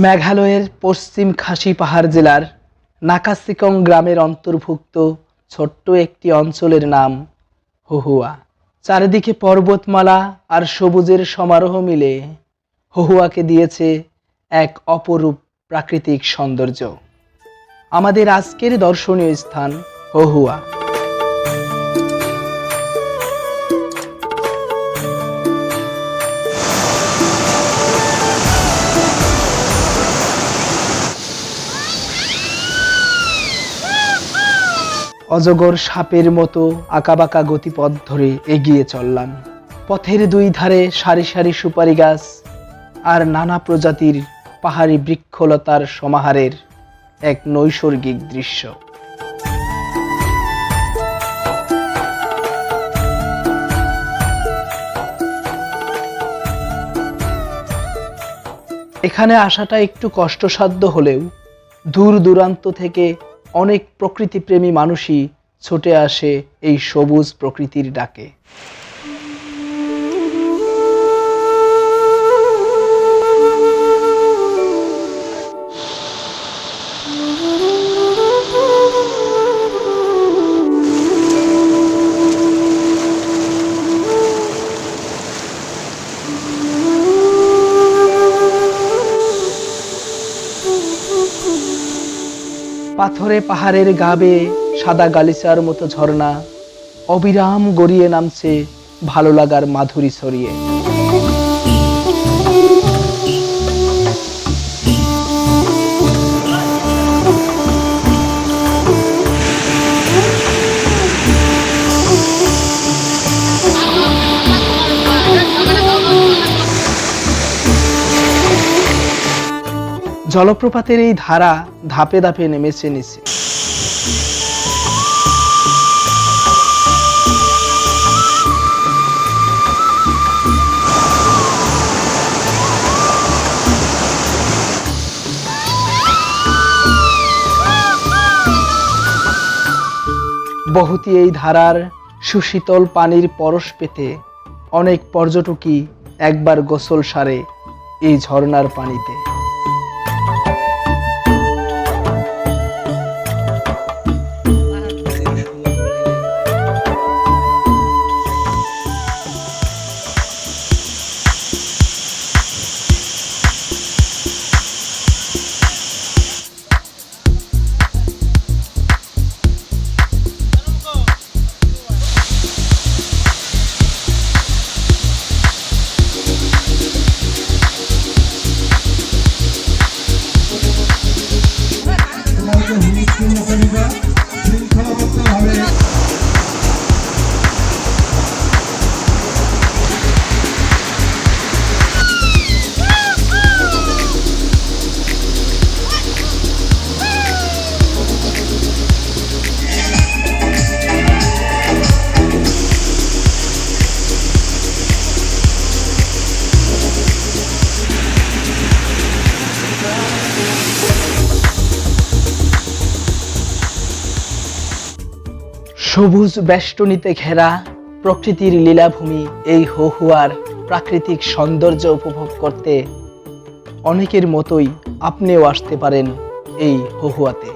মেঘালয়ের পশ্চিম খাসি পাহাড় জেলার নাকাসিকং গ্রামের অন্তর্ভুক্ত ছোট্ট একটি অঞ্চলের নাম হুহুয়া। চারিদিকে পর্বতমালা আর সবুজের সমারোহ মিলে হুহুয়াকে দিয়েছে এক অপরূপ প্রাকৃতিক সৌন্দর্য। আমাদের আজকের দর্শনীয় স্থান হুহুয়া। অজগর সাপের মতো আঁকাবাঁকা গতিপথ ধরে এগিয়ে চললাম। পথের দুই ধারে সারি সারি সুপারি গাছ আর নানা প্রজাতির পাহাড়ি বৃক্ষলতার সমাহারের এক নৈসর্গিক দৃশ্য। এখানে আসাটা একটু কষ্টসাধ্য হলেও দূর দূরান্ত থেকে অনেক প্রকৃতিপ্রেমী মানুষই ছুটে আসে এই সবুজ প্রকৃতির ডাকে। পাথরে পাহাড়ের গা বেয়ে সাদা গালিচার মতো ঝর্ণা অবিরাম গড়িয়ে নামছে ভালো লাগার মাধুরী ছড়িয়ে। জলপ্রপাতের এই ধারা ধাপে ধাপে নেমেছে নিচে। বহুতি এই ধারার সুশীতল পানির পরশ পেতে অনেক পর্যটকই একবার গোসল সারে এই ঝর্ণার পানিতে। সবুজ বেষ্টনীতে ঘেরা প্রকৃতির লীলাভূমি এই হুহুয়ার প্রাকৃতিক সৌন্দর্য উপভোগ করতে অনেকের মতোই আপনিও আসতে পারেন এই হুহুয়াতে।